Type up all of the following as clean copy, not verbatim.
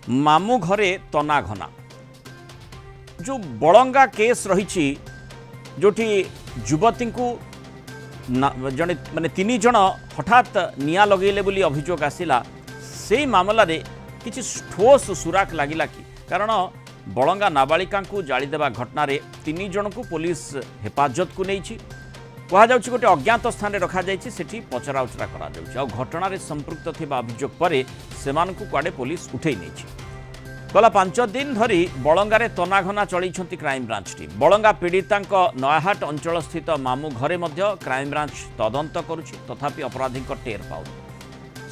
मामू घरे तनाघना जो बलंगा केस रही जोटी युवती को जड़े माने 3 जन हठात निया लगेले बोली अभियोग आसिला से मामला रे किछि ठोस सुराक लागिला कि कारण बलंगा नाबालिका को जालीदेवा घटना रे 3 जन को पुलिस हेफाजत को नहीं कहुच्छी गोटे अज्ञात स्थान रखा जाठी पचरा उचरा कर घटना रे संपृक्त थिबा अभियोग पर सेमानकु कुआडे पुलिस उठे नहीं गला 5 दिन धरी बलंगारे तनाघना चली क्राइम ब्रांच टीम बलंगा पीड़िता नयाहाट अंचल स्थित मामू घरे मध्य क्राइम ब्रांच तदंत करुछि तथापि अपराधी टेर पाउ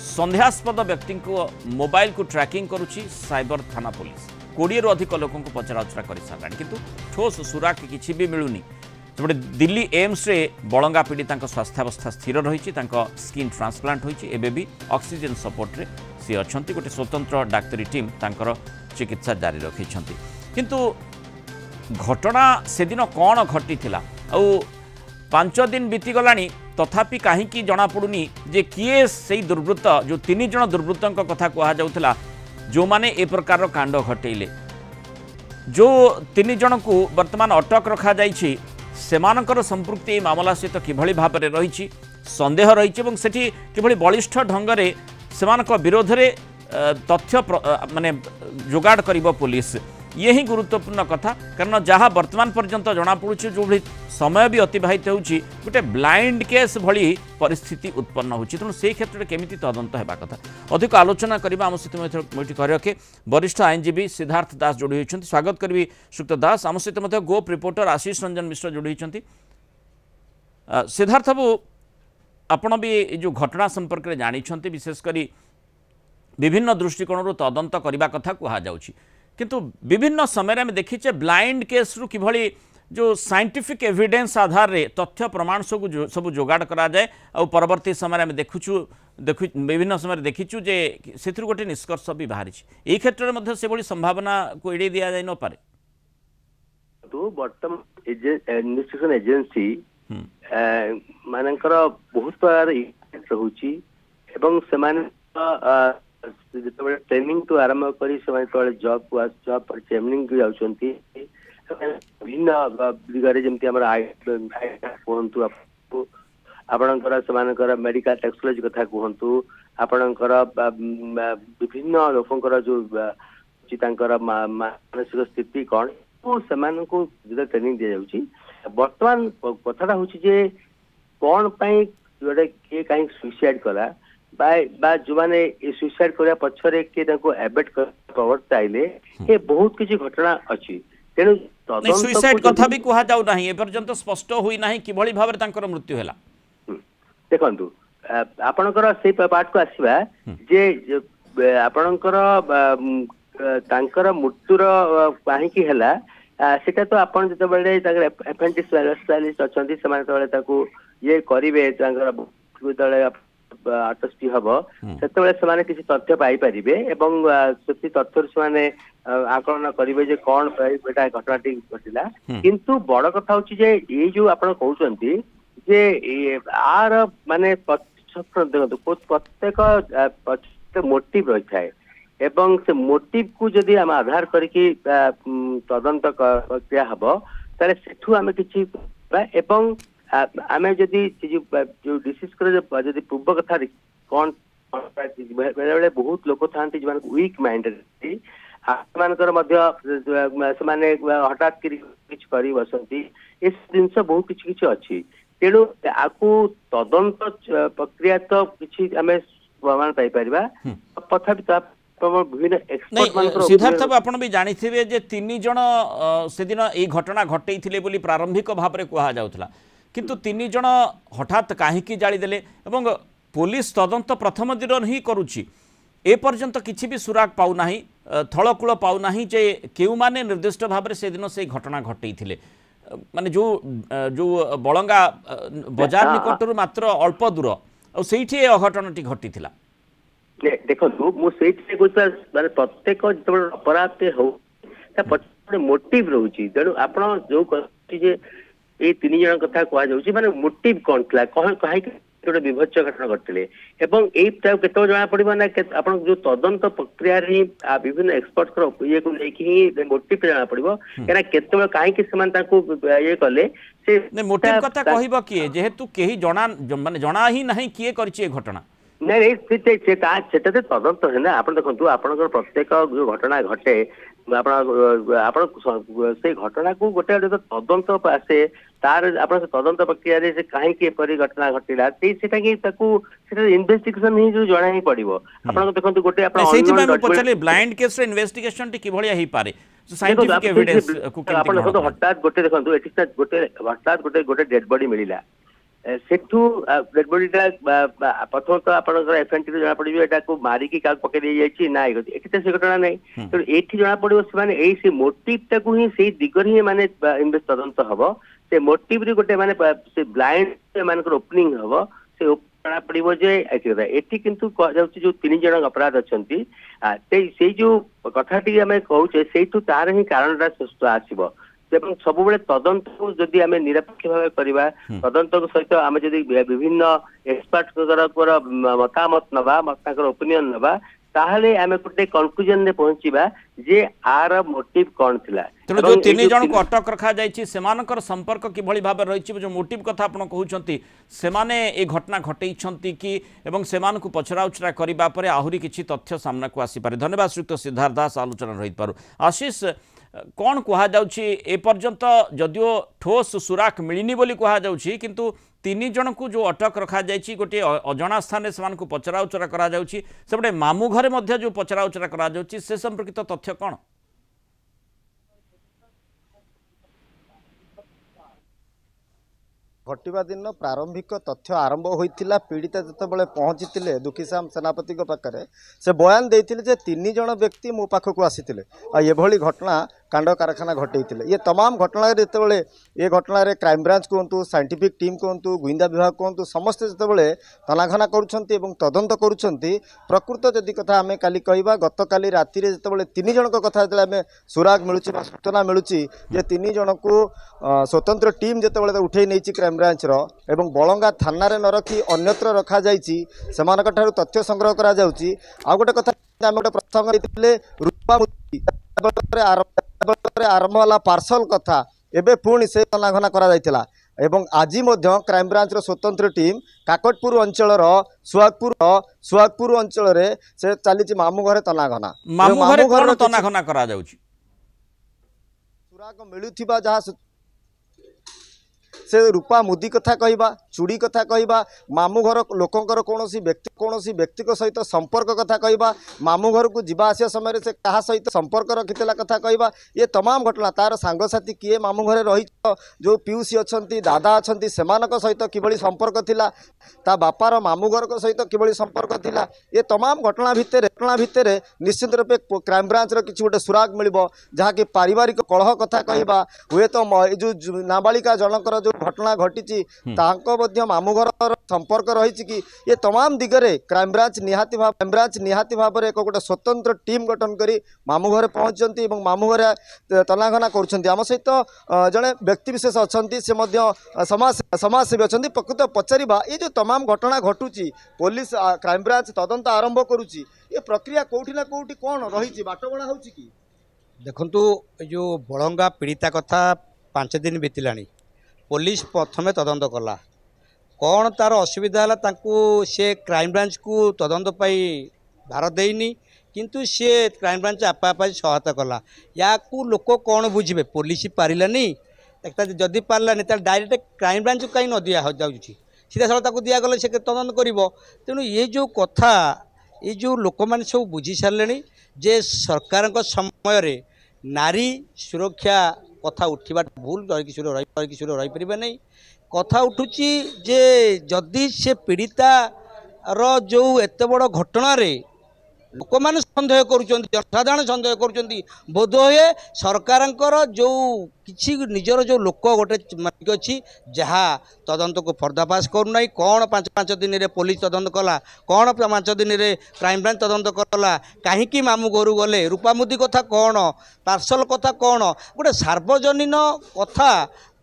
संदेहास्पद व्यक्ति को मोबाइल को ट्रैकिंग करुछि साइबर थाना पुलिस 20 रु अधिक लोक पचराउचरा कर सारा किंतु ठोस सुराक किछि भी मिलुनी सेपटे दिल्ली एम्स रे बलंगा पीड़िता स्वास्थ्यावस्था स्थिर रही स्किन ट्रांसप्लांट होती एवं भी ऑक्सीजन सपोर्ट रे सी अच्छा गोटे स्वतंत्र डाक्तरी टीम तांकर चिकित्सा जारी रखी किंतु घटना से दिन कौन घटी आउ 5 दिन बीतीगला तथापि कहीं जना पड़ुनी जे किए से दुर्वृत्त जो 3 जन दुर्वृत्तों कथा कहला जो माने ए प्रकार कांड घटेले जो 3 जन को वर्तमान अटक रखा जाइछि सेमानकर संपृक्ति मामला सहित किभली भाव में रही संदेह रही सेठी किभली बलिष्ठ ढंगरे सेमानक विरोध में तथ्य माने जोगाड़ करिबो पुलिस ये ही गुरुत्वपूर्ण कथा कारण जहाँ वर्तमान पर्यंत जना पड़ुछि जो भली समय भी अतिबाहित होउछि गोटे ब्लाइंड केस भली परिस्थिति उत्पन्न होउछि तेणु से क्षेत्र में केमिति तदंत हेबा कथा अधिक आलोचना करबा आम सहित मोटी करके वरिष्ठ आईनजीवी सिद्धार्थ दास जोड़ी होइछन्ति स्वागत करबी सुक्त दास आम सहित मध्य गोप रिपोर्टर आशीष रंजन मिश्र जोड़ी होइछन्ति सिद्धार्थ बाबू आपण भी जो घटना संपर्क में जानी विशेषकर विभिन्न दृष्टिकोण तदंत करने कथा कहुच्छी किंतु विभिन्न समय आम देखीचे ब्लाइंड केस रु किभली जो साइंटिफिक एविडेंस आधार रे तथ्य प्रमाण सब जोगाड़ करा जाए और परवर्ती समय आम देखुचु विभिन्न समय देखीचु जे से गोटे निष्कर्ष भी बाहरी यही क्षेत्र में से भली संभावना को एड़े दि जाए न पारे तो वर्तमान इन्वेस्टिगेशन एजेंसी मानकर बहुत प्रकार रहुची एवं सेमान जिते ट्रेनिंग तो आरंभ कर जॉब को जॉब पर ट्रेनिंग को जाउछंती भिन्न दिगरे जेमती हमर कहतु आपणकर सेमानकर मेडिकल टेक्नोलॉजी कथा कहतु आपणकर विभिन्न लोकंकर जो तांकर मानसिक स्थिति कौन तो सेमानकु जो ट्रेनिंग दिया जाउची वर्तमान कथाटा हूँ जे कौन पाई गोटे किए कहीं सुइसाइड कला बा जो माने सुइसाइड करने पछरे के एबेट प्रवर्त आइले ये बहुत किसी घटना अच्छी तेणु सुइसाइड कथा भी कहा जाउ नाही ए पर्यंत स्पष्ट होई नाही किभली भाबरे तांकर मृत्यु होला देखंतु आपणकर से पार्ट को आसीबा जे आपणकर तांकर मृत्युर काहे की हला सेटा तो आपण जते बेले तांकर एपेंडिक्स स्पेशलिस्ट अछंती समान तळे ताकू ये करिवे तांकर तळे अटस्टी हबो सेते बेले समान किसी तथ्य पाई परिबे एवं सेति तथ्य समान आकलन करिवे जे कोन बेटा घटनाटी घटिला किंतु बड़ कथा होची जे ए जो आपण कहउचंती जे आर माने प्रत्येक मोटिव रही थाए एवं से मोटिव को जदि आम आधार करके तदंत प्रक्रिया हम ताले सेठू आम किछि एवं आम जदि जो डिसीज कर जदि पूर्व कथा कौन बेले बेले बहुत लोक था जो वीक माइंडेड आनकर हठात किछ करी बसंती इस जिनस बहुत किछि किछि अछि तेणु आकु तदंत प्रक्रिया तो किछि आम प्रमाण पाई परिबा तथापि सिद्धार्थ आपण भी जानी थे जे 3 जन से दिन ये घटना घटई बोली प्रारंभिक भाव में कहा जाउथला किंतु 3 जन हठात कहीं जालीदेले एवं पुलिस तदंत प्रथम दिन ही करुच्ची ए पर्यंत किसी भी सुराग पाऊना थलकूल पाऊना जे केउ माने निर्दिष्ट भाव में से दिन से घटना घटई थिले माने जो जो बलंगा बाजार निकटरू मात्र अल्प दूर और से अघटनटी घटी थिला देखो मुझे माने प्रत्येक जो अपराध हो मोटिव रोचे तेणु आप जो ये 3 जन कथा कह जाउची माने मोटिव कौन थला कहीं गोटे विभत्स घटना घटते एवं केत जना पड़ो ना आप जो तदंत प्रक्रिया विभिन्न एक्सपर्ट ये को लेकिन ही मोटिव जना पड़ो कहीं केत कहीं ये कले ने मोटिव कथा कहबो किए जेहेतु केही जना माने जना ही नहीं किए करछि ए घटना नहीं नहीं तदंत है ना आप देखो आप प्रत्येक जो घटना घटे से घटना को गोटे तदंत आसे तार आप तदंत प्रक्रिया से कहीं एपरी घटना घटला इन्वेस्टिगेशन ही जो जना ही पड़ो आप देखो गोटे पचारे ब्लाइंड केस रे इन्वेस्टिगेशन टी किभलिया ही पारे साइंटिफिक एविडेंस को आप देखो हठात गोटे देखो गोटे हठात गोटे डेड बॉडी मिला सेठू डेड बॉडीटा प्रथम तो आप एफएनटी जना पड़ो यहाँ को मारिकी क्या पकड़ दी ना ये से घटना नहीं तो ये जना पड़ो से मोटिव टाक ही दिगर ही माने तदंत हम से मोटिव गोटे माने से ब्लाइंड मान ओपनिंग हम से जना पड़ो जे एटी किंतु जो 3 जन अपराध अच्छा से जो कथाटी आम कहूचे से तार ही कारण आसब सब तदंत को जदि आम निरपेक्ष भाव करवा तदंत सहित आम जदि विभिन्न एक्सपर्ट मतामत नवा ओपिनियन नवा ताहले आम गोटे कनक्लूजन में पहुंचीबा जे आर मोटिव कौन थिला तेणु जो 3 जन को अटक रखा जायछि सेमानकर संपर्क किभली भाबे रहिछि जो मोटिव कथा आपण कहउछंती सेमाने ए घटना घटैछंती कि एवं सेमान को पछरा उछरा करिबा परे आहुरी किछि तथ्य सामना को आसी पारे धन्यवाद श्रीयुक्त सिद्धार्थ दास आलोचना रहि पारु आशीष कौन कहा जाउछि ए पर्यंत जदियो ठोस सुराख मिलिनी बोली कहा जाउछि किंतु 3 जन को जो अटक रखा जायछि गोटे अजणा स्थान रे समान को पचरा उचरा करा जाउछि सेबडे मामू घरे मध्य जो पचरा उचरा करा जाउछि से संपर्कित तथ्य कौन घटवा दिन प्रारंभिक तथ्य आरंभ होता पीड़िता जिते पहुँची दुखी श्याम सेनापति पाखे से बयान देते 3 जन व्यक्ति मो पाखक आसी ये घटना कांड कारखाना घटे ये तमाम घटना जिते ये घटना क्राइम ब्रांच कहतु साइंटिफिक टीम कहतु गुइंदा विभाग कहतु समस्ते जिते तनाघना करुँच तदंत करुँच प्रकृत जदि कथा आम काली कहवा गत काली राति जिते 3 जन कथा जो आम सुराग मिलूँ सूचना मिलूँ जे 3 जन को स्वतंत्र टीम जिते उठे नहीं क्राइम ब्रांच एवं बलंगा थाना न रखी अन्यत्र रखा से तथ्य संग्रह करा जाउची आ गोटे कथा आम गोटे प्रसंग रूपा आरंभ है पार्सल कथा एबे पुणी से तनाघना करा जायतिला एवं आज क्राइम ब्रांच स्वतंत्र टीम काकटपुर अंचल सुहागपुर अंचल से चली मामू घरे तनाघना तनाघना करा जाउची सुराग मिलुथिबा जहा से रूपा मुदी कथा कहवा चूड़ी कथा कहवा मामू घर लोकंकर कौन व्यक्ति सहित संपर्क कथा कहवा मामू घर को जीवा आसिया समय से क्या सहित संपर्क रखिला कथा कहवा ये तमाम घटना तार सांगसाथी किए मामू घरे रही जो पियूसी अच्छा दादा अच्छा से सहित किभली संपर्क थिला ता बापार मामू घर सहित किभली संपर्क थिला ये तमाम घटना भितर निश्चित रूपे क्राइम ब्रांच किसी गोटे सुराग मिलिबो जहाँकि पारिवारिक कलह कथा कहवा हुए तो जो नाबालिका जनकर जो घटना घटी मामू घर संपर्क रही कि ये तमाम दिगरे क्राइम ब्रांच निहाती भाव में एक गोटे स्वतंत्र टीम गठन कर मामू घरे पहुंचती मामू घरे तनाघना कर सहित जड़े व्यक्ति विशेष अच्छा से समाजसेवी अच्छा प्रकृत पचारा ये जो तमाम घटना घटुची पुलिस क्राइम ब्रांच तदंत आरंभ करुच्ची ये प्रक्रिया कौटी ना कौटी कौन रही बाटबणा हो देखु जो बलंगा पीड़िता कथा 5 दिन बीतला पुलिस प्रथम तदंत कला कौन तार असुविधा है से क्राइम ब्रांच को तदंत भार देनी किंतु सी क्राइम ब्रांच आपा सहायता कला या लोक कौन बुझे पुलिस पारानी जदि पारानी डायरेक्ट क्राइम ब्रांच कहीं न दि जाऊँगी सीधा साल दिगले से तदंत कर तेणु ये जो कथा ये जो लोक मैंने सब बुझी सारे जे सरकार समय नारी सुरक्षा कथा उठा भूल रही पारे नहीं कथा उठुची जे जदि से पीड़िता रो जो एत बड़ घटना रे लोक मैंने सन्देह करसाधारण सन्देह कर बोध हुए सरकार जो किसी निजर जो लोक गोटे मालिक अच्छी जहाँ तदंत को पर्दाफाश करूना कौन 5 दिन रे पुलिस तदंत कला कौन 5 दिन रे क्राइम ब्रांच तदंत कला कहीं मामू घर गले रूपामुदी कथा कौन पार्सल कथा कौन गोटे सार्वजनीन कथा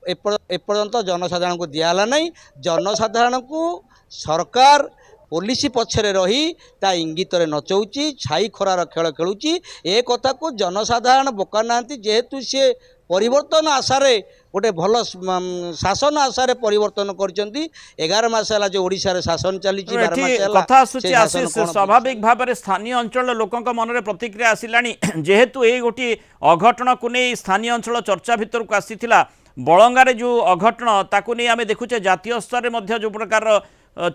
एपर्यंत जनसाधारण को दिहला नहीं जनसाधारण को सरकार पुलिस पछरे रही ता इंगितरे नचौची छाई खरार खेल खेलुची ए कथा को जनसाधारण बोका नांती जेहेतु सी परिवर्तन आशारे गोटे भल शासन आशारे परिवर्तन करचंती 11 मास है जो ओडिशा रे शासन चली कथा आसुची आशीष स्वाभाविक भाव में स्थानीय अंचल लोकों मन में प्रतिक्रिया आसिलानी जेहेतु ये गोटे अघटन को नहीं स्थानीय अंचल चर्चा भितर को आसीथिला बलंगारे जो अघटन ताकू नहीं आम देखुचे जातीय स्तर में जो प्रकार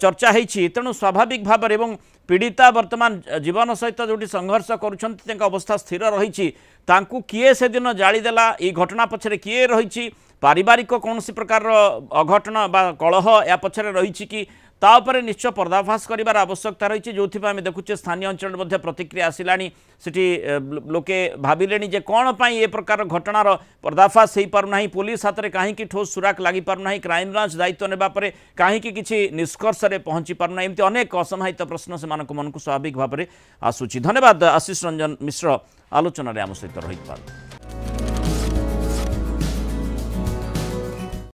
चर्चा होती तेणु स्वाभाविक भाव में पीड़िता वर्तमान जीवन सहित जो संघर्ष कर अवस्था स्थिर रही किए से दिन जालीदेला ये घटना पछरे किए रही पारिवारिक कौन प्रकार अघटन बा कलह या पछरे रही कि तापर निश्चय पर्दाफाश करार आवश्यकता रही जो आम देखुचे स्थानीय अंचल प्रतिक्रिया आसिलानी सिटी लोके भाविले जे कौन पाई ए प्रकार घटनार पर्दाफाश हो पारना पुलिस हाथ में कहीं ठोस सुराक लगी पारना क्राइमब्रांच दायित्व नेबापर कहीं किसी निष्कर्ष में पहुंची पारना एमती अनेक असमाहित प्रश्न से मन को स्वाभाविक भाव में आसूची। धन्यवाद आशीष रंजन मिश्र आलोचन आम सहित रही।